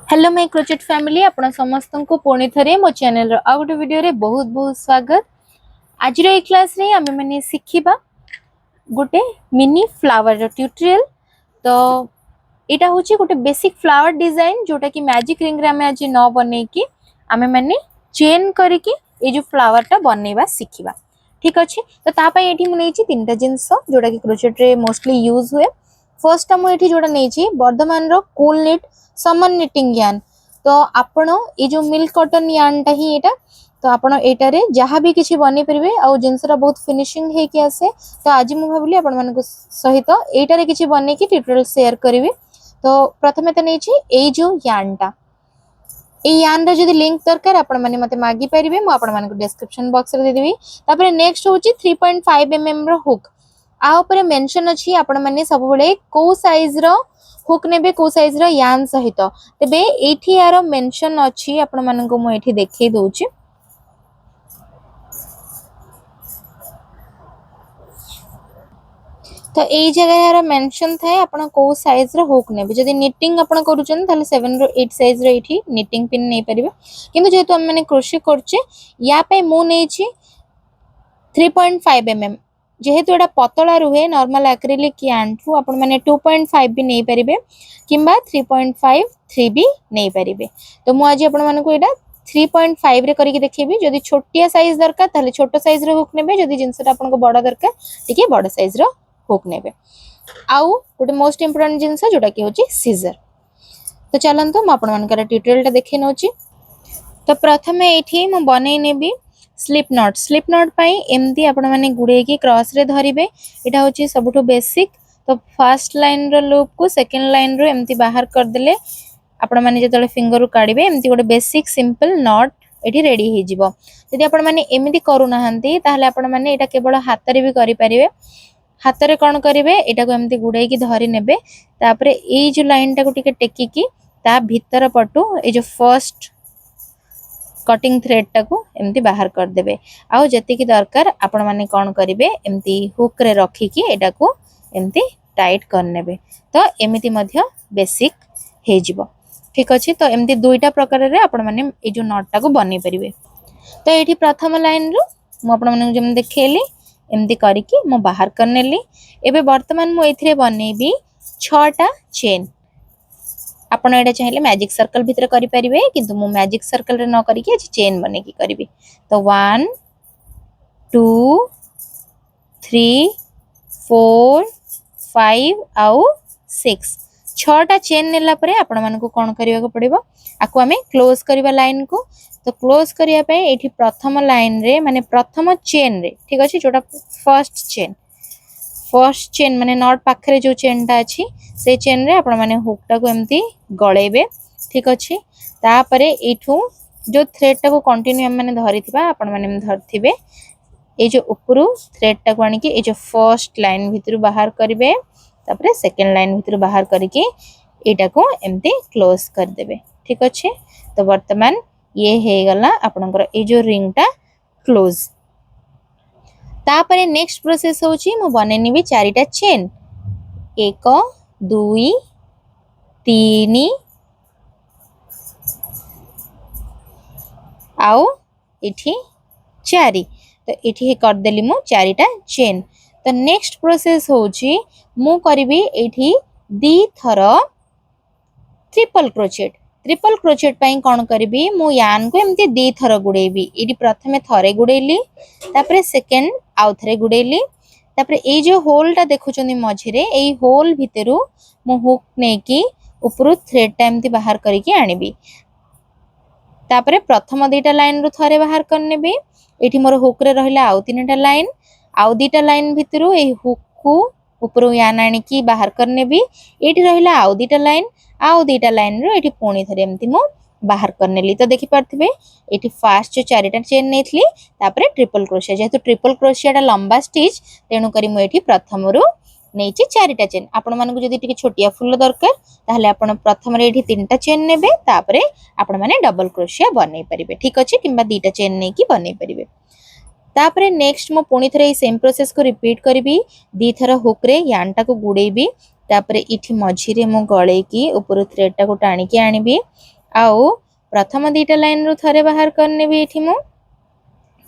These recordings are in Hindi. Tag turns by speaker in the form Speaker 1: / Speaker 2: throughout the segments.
Speaker 1: हेलो माय क्रोचेट फैमिली आपण समस्त को पुणी थरे मो चैनल रो आ गोटे वीडियो रे बहुत बहुत स्वागत। आज रो ए क्लास रे आमे माने सिखिबा गोटे मिनी फ्लावर रो ट्यूटोरियल। तो एटा होची गोटे बेसिक फ्लावर डिजाइन जोटा कि मैजिक रिंग रे आमे आज न बनै की आमे माने चेन करके ए जो फ्लावर टा बनेबा सिखिबा। ठीक अछि। तो ता पय एठी मु नैची तीनटा जिंस जोटा कि क्रोचेट रे मोस्टली यूज हुए। फर्स्ट टाइम एठी जोटा नैची वर्धमान रो कूल निट समन निटिंग यान। तो आपण ये जो मिल्क कॉटन यान टा ही एटा तो आपण एटा रे जहां भी किछि बने परिबे आ जिंसरा बहुत फिनिशिंग हे कि आसे। तो आज मु भाबली आपण मन को सहित एटा रे किछि बने की ट्यूटोरियल शेयर करबी। तो प्रथमे त नैची ए जो यान टा ए यान रे जदी लिंक दरकार आपण माने मते मागी परिबे मु आपण मन को डिस्क्रिप्शन बॉक्स रे दे देबी। तापर नेक्स्ट होची 3.5 mm रो हुक आ ऊपर मेंशन अछि आपण माने सब बळे को साइज रो हुक नेबे को साइज रो यान सहित। तबे एठी यार मेंशन अछि आपण माने को मु एठी देखै दोउची। तो ए जगह यार मेंशन थाए आपण को साइज रो हुक नेबे। जदी निटिंग आपण करूचन ताले 7 रो 8 साइज रो एठी निटिंग पिन नै परिबे। किंतु जेतु हम माने क्रोशे करचे या पे मु नैची 3.5 mm जेहेतु एटा पतला रुहे नॉर्मल एक्रिलिक यान ठू आपण माने 2.5 भी नै परिबे किंबा 3.5 3 भी नै परिबे। तो मु आज आपण माने को एटा 3.5 रे करिके देखैबी। जदी छोटिया साइज दरकार ताले छोटो साइज रो हुक नेबे। जदी जिंसटा आपण को बडा दरकार टिके बडा साइज रो हुक नेबे। आउ गोटे मोस्ट इंपोर्टेंट जिंस जोटा कि होची सीजर। तो चलंतु म आपण मानकर ट्यूटोरियल टा देखै नोची। तो प्रथमे एठी म बनै नेबी स्लिप नॉट पाई एमती आपण माने गुडे की क्रॉस रे धरिबे। एटा होची सबठो बेसिक। तो फर्स्ट लाइन रो लूप को सेकंड लाइन रो एमती बाहर कर देले आपण माने जेतले फिंगर रो काढिबे एमती गोटे बेसिक सिंपल नॉट एठी रेडी हे जिवो। यदि आपण माने एमिति करू नाहंती ताहले आपण माने एटा केवल हाथ रे भी करि परिबे। हाथ रे कोन करिवे एटा को एमती गुडे की धरि नेबे। तापरे ए जो लाइन टा को टिके टेकी की ता भीतर पटु ए जो फर्स्ट कटिंग थ्रेड टा को एमती बाहर कर देबे। आउ जति की दरकार आपण माने कोन करिवे एमती हुक रे रखी की एटा को एमती टाइट कर नेबे। तो एमिति मध्य बेसिक हे जिवो। ठीक अछि। तो एमती दुईटा प्रकार रे आपण माने ए जो नॉट टा को बनै परिबे। तो एठी प्रथम लाइन रो मु आपण माने जेम देखेली एमती करी की मु बाहर कर नेली। एबे वर्तमान मु एथिरे बनेबी 6 टा चेन। आपण एटा चाहिले मैजिक सर्कल भितर करि परिबे किंतु मु मैजिक सर्कल रे न करी की चेन बने की करबी। तो 1 2 3 4 5 आउ 6 6टा चेन नेला परे आपण मन को कोन करिया को पड़िबो आकु हमें क्लोज करिबा लाइन को। तो क्लोज करिया पे एठी प्रथम लाइन रे माने प्रथम चेन रे ठीक अछि जोटा फर्स्ट चेन माने नॉट पाखरे जो चेन टा अछि से चेन रे आपण माने हुक टा को एमती गळेबे। ठीक अछि। तापरे एठू जो थ्रेड टा को कंटिन्यू हम माने धरिथिबा आपण माने धरथिबे ए जो ऊपरू थ्रेड टा को आनी की ए जो फर्स्ट लाइन भितर बाहर करिवे। तापरे सेकंड लाइन भितर बाहर करके एटा को एमती क्लोज कर देबे। ठीक अछि। तो वर्तमान ये हे गला आपनकर ए जो रिंग टा क्लोज। तापरे नेक्स्ट प्रोसेस होची मु बनेनी भी 4टा चेन 1 2 3 आउ इठी 4। तो इठी कर देली मु 4टा चेन। तो नेक्स्ट प्रोसेस होची मु करबी एठी दी थर ट्रिपल क्रोचेट पई कोन करबी मु यान को एमती दी थर गुडेबी। एडी प्रथमे थरे गुडेली तापरे सेकंड आउ थरे गुडेली। तापरे ए जो होल टा देखुचनी मझिरे एई होल भितरु मु हुक ने की ऊपर थ्रेड टा एमती बाहर करिके आनिबी। तापरे प्रथम दीटा लाइन रु थरे बाहर करनेबी। एठी मोर हुक रे रहिला आउ तीनटा लाइन आउ दीटा लाइन भितरु ए हुक को ऊपर यान आनी की बाहर करनेबी। एठी रहिला आउ दीटा लाइन रो एठी पुणी थरे एमती मु बाहर करनेली। तो देखि पारथिबे एठी फास्ट जो 4टा चेन नेथली तापरे ट्रिपल क्रोशिया जेहेतु ट्रिपल क्रोशिया टा लंबा स्टिच तेनु करी मु एठी प्रथम रु नेची 4टा चेन। आपण मानकु जदी टिके छोटिया फुल दरकार ताहले आपण प्रथम रे एठी 3टा चेन नेबे तापरे आपण माने डबल क्रोशिया बनै परिबे। ठीक अछि। किंबा 2टा चेन नै की बनै परिबे। तापरे नेक्स्ट मु पुणी थरे सेम प्रोसेस को रिपीट करबी। दी थरा हुक रे यान टा को गुडेबी। तापरे इठी मझी रे मु गळे की ऊपर थ्रेड टा को टाणी के आनिबी। आउ प्रथम दीटा लाइन रु थरे बाहर करनेबी एठी मु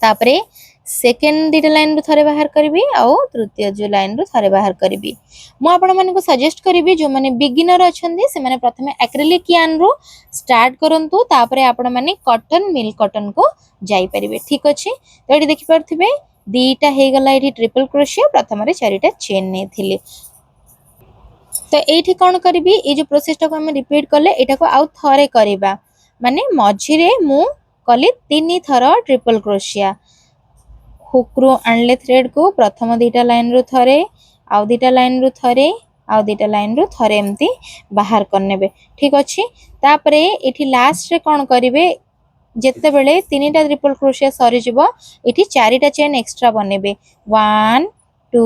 Speaker 1: तापरे सेकेंड दीटा लाइन रु थरे बाहर करबी आउ तृतीय जो लाइन रु थरे बाहर करबी मु आपण माने को सजेस्ट करबी जो माने बिगिनर अछंदी से माने प्रथमे एक्रिलिक यार्न रु स्टार्ट करंतु तापरे आपण माने कॉटन मिल कॉटन को जाई परिबे ठीक अछि तो एठी देखि परथिबे दीटा हे गला एठी ट्रिपल क्रोशिया प्रथम रे चारिटा चेन ने थिले तो एठी कोन करबी ए जो प्रोसेस टा को हम रिपीट करले एटा को आउ थरे करबा माने मझिरे मु कली 3 थर ट्रिपल क्रोशिया हुक रु आणले थ्रेड को प्रथम दीटा लाइन रु थरे आउ दीटा लाइन रु थरे आउ दीटा लाइन रु थरे एमती बाहर करनेबे ठीक अछि तापरे एठी लास्ट रे कोन करिवे जेते बेले 3टा ट्रिपल क्रोशिया सरी जिवो एठी 4टा चेन एक्स्ट्रा बनेबे 1 2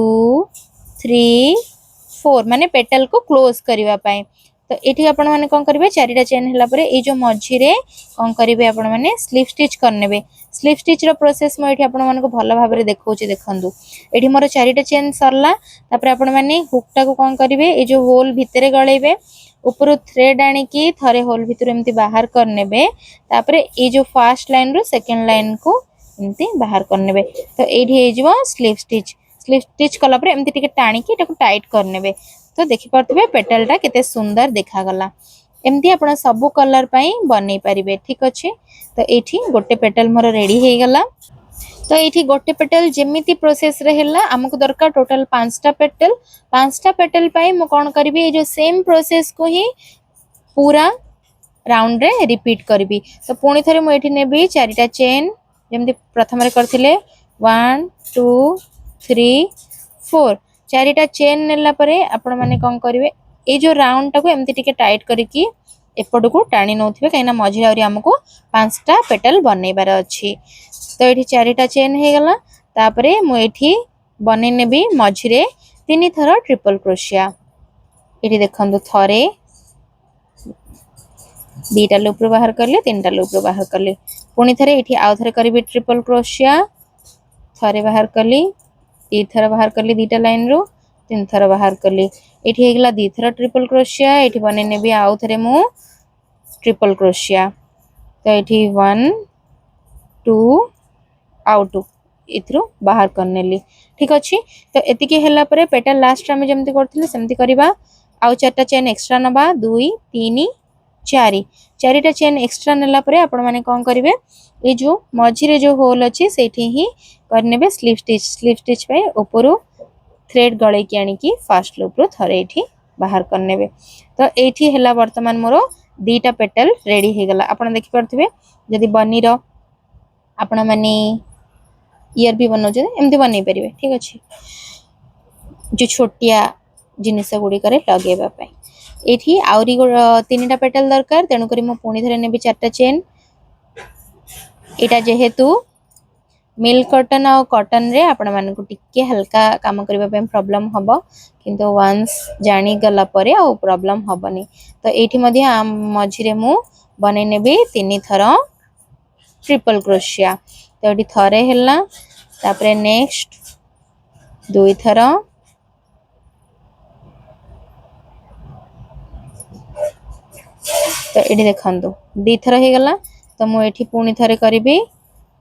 Speaker 1: 3 4 माने पेटल को क्लोज करिवा पाए तो एठी आपण माने कोन करिवे 4टा चेन हला परे ए जो मझी रे कोन करिवे आपण माने स्लिप स्टिच करनेबे स्लिप स्टिच रो प्रोसेस म एठी आपण माने को भलो भाबरे देखौची देखंदु एठी मोर 4टा चेन सरला तापर आपण माने हुक टा को कोन करिवे ए जो होल भितरे गळेबे ऊपर थ्रेड आनी की थरे होल भितर एमती बाहर करनेबे तापर ए जो फर्स्ट लाइन रो सेकंड लाइन को एमती बाहर करनेबे तो एठी हे जिवो स्लिप स्टिच कला पर एमती टिके टाणी की एटा को टाइट करनेबे तो देखि परतबे पेटल टा केते सुंदर देखा गला एमती आपण सब कलर पई बनै परिबे ठीक अछि तो एठी गोटे पेटल मोर रेडी हे गला तो एठी गोटे पेटल जेमिति प्रोसेस रे हैला हमको दरकार टोटल 5टा पेटल पई म कोन करबी ए जो सेम प्रोसेस को ही पूरा राउंड रे रिपीट करबी तो पुणी थरे म एठी नेबी 4टा चेन जेमति प्रथम रे करथिले 1 2 3 4 4टा चेन नेला परे आपण माने कोन करबे ए जो राउंड टा को एमति टिके टाइट करिकी एपड को टाणी नौथिबे काइना मझी आउरी हमको 5टा पेटल बनैबार अछि तो एठी 4टा चेन हे गला तापरे मु एठी बनै नेबी मझी रे 3 थर ट्रिपल क्रोशिया एठी देखंदु थरे दीटा लूप रो बाहर करले 3टा लूप रो बाहर करले पुणी थरे एठी आउ थरे करबी ट्रिपल क्रोशिया थरे बाहर करली 3 थर बाहर करली दीटा लाइन रो 3 थर बाहर करली एठी हे गला 2 थर ट्रिपल क्रोशिया एठी बनै नेबी आउ थरे मु ट्रिपल क्रोशिया तो एठी 1 2 आउ 2 इथरो बाहर करनेली ठीक अछि तो एतिके हैला परे पेटल लास्ट में जेमति करथिले सेमति करबा आउ 4टा चेन एक्स्ट्रा नबा 2 3 4 4टा चेन एक्स्ट्रा नेला परे आपण माने कोन करिवे ए जो मझी रे जो होल अछि सेठी ही करनेबे स्लिप स्टिच पे ऊपर थ्रेड गळे की आनी की फर्स्ट लूप रो थरे एठी बाहर करनेबे तो एठी हैला वर्तमान मोरो 2टा पेटल रेडी हे गला आपण देखि परथिबे जदी बनी रो आपण माने ईयर भी बनौ जे एमती बनै परिबे ठीक अछि जो छोटिया जिनिस गुडी करे लगेबा पय एठी आउरी 3टा पेटल दरकार तेनु करी म पुणी धरे नेबी 4टा चेन एटा जेहेतु मिल्क कॉटन और कॉटन रे आपण मान को टिके हल्का काम करबा पे प्रॉब्लम हबो किंतु वंस जानी गला परे आ प्रॉब्लम हबनी तो एठी मध्ये मझी रे मु बनै नेबी 3 थर ट्रिपल क्रोशिया तो एठी थरे हैला तापरे नेक्स्ट 2 थर तो एठी देखंदो 2 थर हे गला तो मु एठी पुणी थरे करबी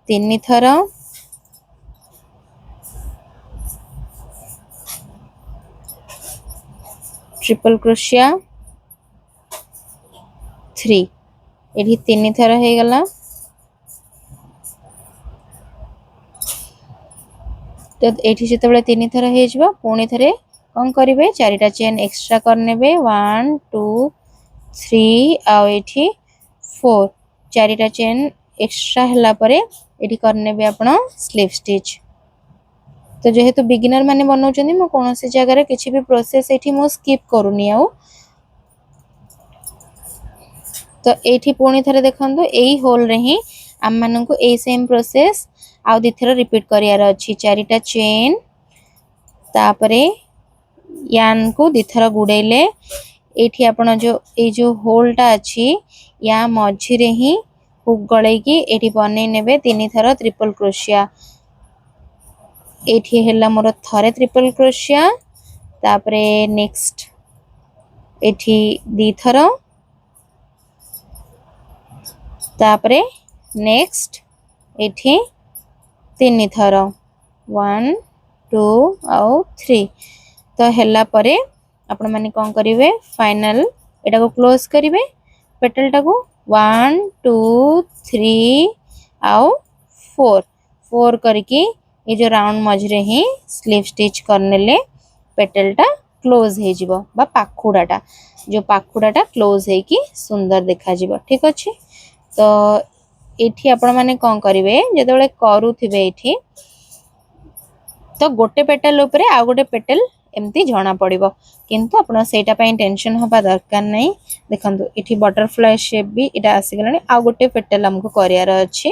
Speaker 1: 3 थर ट्रिपल क्रोशिया 3 एठी 3 थर हे गला तो एठी जेतबेले 3 थर हे जबा पुणी थरे कोन करिवे 4टा चेन एक्स्ट्रा करनेबे 1 2 3 आ एठी 4 4टा चेन एक्स्ट्रा हला परे एठी करनेबे आपण स्लिप स्टिच तो जेहेतु बिगिनर माने बनौचंदी मो कोनोसी जगह रे किछि भी प्रोसेस एठी मो स्किप करूनी आउ तो एठी पुणी थरे देखंदो एई होल रे ही हम मानन को ए सेम प्रोसेस आउ दिथर रिपीट करियार अछि 4टा चेन तापरे यान को दिथर गुडेले एठी आपण जो ए जो होलटा अछि या मझी रे ही हुक गळे की एठी बनै नेबे 3 थर ट्रिपल क्रोशिया एठी हैला मोर थरे ट्रिपल क्रोशिया तापरे नेक्स्ट एठी 2 थर तापरे नेक्स्ट एठी 3 थर 1 2 आउ 3 तो हैला परे आपण माने कोन करिवे फाइनल एटा को क्लोज करिवे पेटल टा को 1 2 3 आउ 4 4 करके ये जो राउंड मझरे ही स्लीव स्टिच करनेले पेटल टा क्लोज हे जिवो बा पाखुडाटा जो पाखुडाटा क्लोज हे कि सुंदर देखा जिवो ठीक अछि। तो एठी आपण माने कोन करिवे जेतेबेले करूथिबे एठी तो गोटे पेटल ऊपर आ गोटे पेटल एमती जना पड़िबो किंतु आपण सेटा पई टेंशन होबा दरकार नै। देखंतु एठी बटरफ्लाई शेप भी एटा आसी गलानी आ गोटे पेटल हमको करियार अछि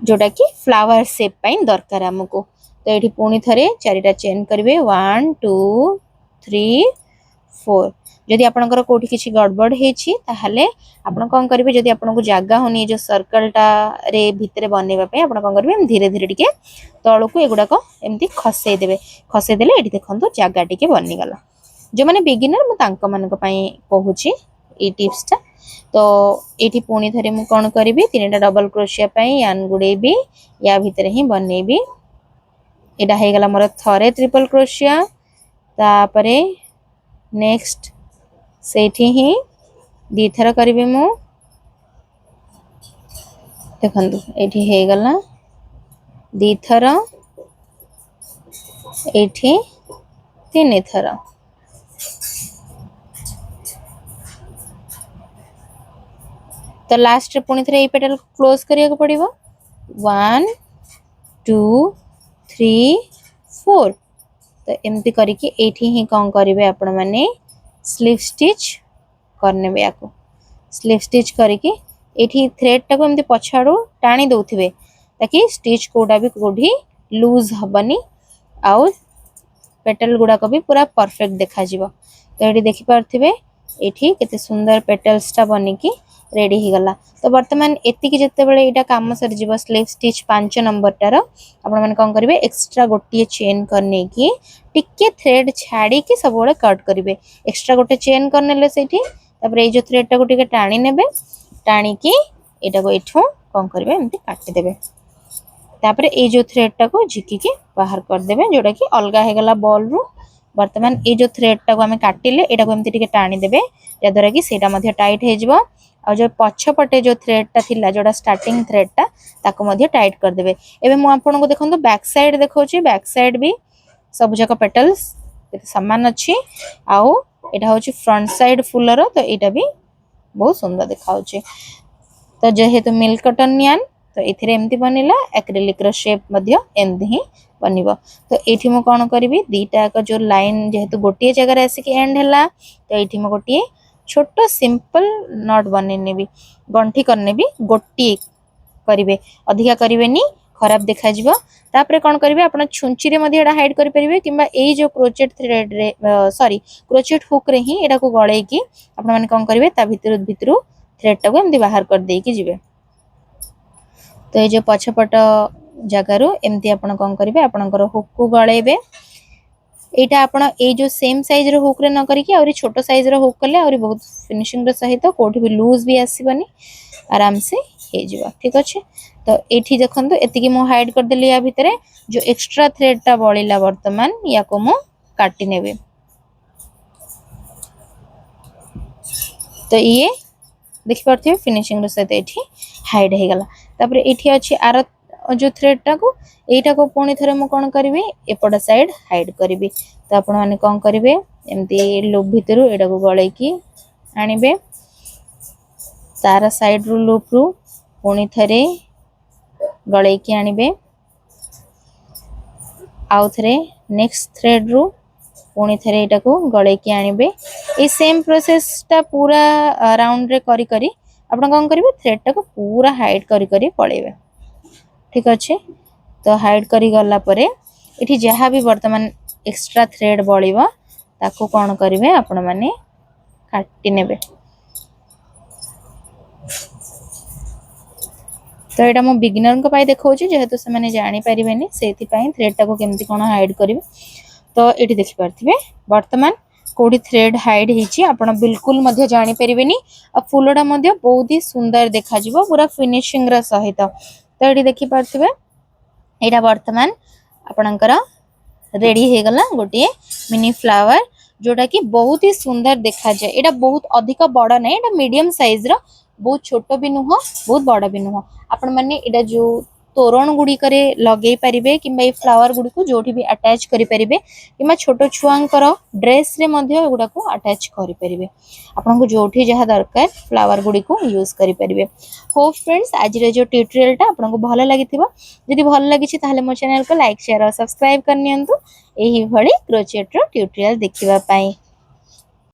Speaker 1: जोटा कि फ्लावर शेप पई दरकार हमको। तो एठी पुनी थरे चारिटा चेन करिवे 1 2 3 4 जदि आपनकर कोठी किछि गड़बड़ हेछि ताहाले आपण कोन करिवे जदि आपनको जागा होनी जो सर्कल टा रे भितरे बनेबा पे आपण कोन करिवे धीरे धीरे टिके तळको एगुडा को एमती खसे देले एठी देखंतु जागा टिके बनि गला। जो माने बिगिनर मु तांक मानक पई कहूची ए टिप्स टा। तो एठी पुनी थरे मु कोन करिवे तीनटा डबल क्रोशिया पई यान गुडेबी या भितरे ही बनेबी एटा हे गला मोर थरे ट्रिपल क्रोशिया तापरे नेक्स्ट सेठी ही दी थर करिवे मु देखंतु एठी हे गला दी थर एठी 3 थर तो लास्ट रे पुनी थरे ए पेटल क्लोज करिया को पड़िबो 1 2 3 4 तो एमती करिके एठी ही कोन करिवे आपण माने स्लीव स्टिच करने बे याको स्लीव स्टिच करिके एठी थ्रेड टाको एमती पछाडू टाणी दोथिबे ताकि स्टिच कोडा भी कोठी लूज हबनी आउ पेटल गुडा को भी पूरा परफेक्ट देखा जिवो। तो एठी देखि पारथिबे एठी केते सुंदर पेटल्स टा बनिकी रेडी ही गला। तो वर्तमान एति कि जत्ते बेले एटा काम सर जिवो स्लीव स्टिच 5 नंबर टार आपण माने कोन करिवे एक्स्ट्रा गोटिए चेन करने की टिके थ्रेड छाड़ी के सब बेले कट करिवे एक्स्ट्रा गोटे चेन करनेले सेठी तापर ए जो थ्रेड टा को टिके टाणी नेबे टाणी की एटा को एठो कोन करिवे एमती काटि देबे तापर ए जो थ्रेड टा को झिकी के बाहर कर देबे जोटा कि अलगा हे गला बॉल रु। वर्तमान ए जो थ्रेड टा को हमें काटिले एटा को एमती टिके टाणी देबे जदरा कि सेटा मध्ये टाइट हे जिवो आ जो पछ पटे जो थ्रेड टा थिला जोटा स्टार्टिंग थ्रेड टा ताको मध्ये टाइट कर देबे। एबे मु आपन को देखंतु बैक साइड देखौची बैक साइड भी सब जक पेटल्स समान अछि आउ एटा होची फ्रंट साइड फुलर तो एटा भी बहुत सुंदर देखाउची। तो जेहेतु मिल्क कॉटन नियन तो एथिरे एमती बनिला एक्रिलिक रो शेप मध्ये एमती ही बनिबो। तो एठी मु कोन करबी दीटा का जो लाइन जेहेतु गोटिए जगह रे आसी के एंड हैला तो एठी मु गोटिए छोटो सिंपल नॉट बने नेबी गंठी करने भी गोटिए करिवे अधिका करिवेनी खराब देखा जिवो। तापरे कोन करिवे आपण छुंची रे मध्ये एडा हाइड करि परिवे किबा एई जो क्रोचेट थ्रेड रे सॉरी क्रोचेट हुक रे ही एडा को गळे की आपण माने कोन करिवे ता भितरु थ्रेड टा को एमदी बाहर कर देई की जिवे। तो ए जो पछपट जगारु एमती आपण कोन करिवे आपणकर हुक को गळेबे एटा आपण ए जो सेम साइज रो हुक रे न करी कि और छोटो साइज रो हुक कले और बहुत फिनिशिंग रो सहित कोठी भी लूज भी आसीबनी आराम से हे जिवो ठीक अछि। तो एठी देखंतु एति कि मु हाइड कर देली या भितरे जो एक्स्ट्रा थ्रेड टा बळिला वर्तमान या को मु काटि नेबे। तो ये देखि परथिबे फिनिशिंग रो सहित एठी हाइड हे गला। तापर एठी अछि आर जो थ्रेड टा को एटा को पुणी थरे मु कोन करबी एपटा साइड हाइड करबी। तो आपण माने कोन करिवे एमती लूप भितरु एटा को गळे की आनिबे तारा साइड रु लूप रु पुणी थरे गळे की आनिबे आउ थरे नेक्स्ट थ्रेड रु पुणी थरे एटा को गळे की आनिबे। ए सेम प्रोसेस टा पूरा राउंड रे करी करी आपण कोन करिवे थ्रेड टा को पूरा हाइड करी करी पळेबे ठीक अछि। तो हाइड करी गला परे एठी जहा भी वर्तमान एक्स्ट्रा थ्रेड बळिबो ताको कोन करिवे आपण माने काटि नेबे। तो एटा मो बिगिनर को पाई देखौची जेहेतु से माने जानि परिबेनी सेति पई थ्रेड टा को केमति कोन हाइड करिवे। तो एठी देखि परथिबे वर्तमान कोडी थ्रेड हाइड हिची आपण बिल्कुल मध्ये जानि परिबेनी आ फुलोडा मध्ये बहुत ही सुंदर देखा जिवो पूरा फिनिशिंग रा सहित तो एडी देखि पारथिबे एटा वर्तमान आपणकर रेडी हे गला गोटे मिनी फ्लावर जोटा कि बहुत ही सुंदर देखा जाए एटा बहुत अधिक बड़ नै एटा मीडियम साइज रो बहुत छोट भी नुह बहुत बड़ भी नुह आपण माने एटा जो तोरण गुडी करे लगे परिबे किबा ए फ्लावर गुडी को जोठी भी अटैच करि परिबे किबा छोट छुआंकर ड्रेस रे मध्ये एगुडा को अटैच करि परिबे आपन को जोठी जहा दरकार फ्लावर गुडी को यूज करि परिबे होप फ्रेंड्स आज रे जो ट्यूटोरियल टा आपन को भलो लागिथिबो जदि भलो लागि छि ताले मो चैनल को लाइक शेयर और सब्सक्राइब करनियंतु एही भली क्रोचेट रो ट्यूटोरियल देखिबा पई।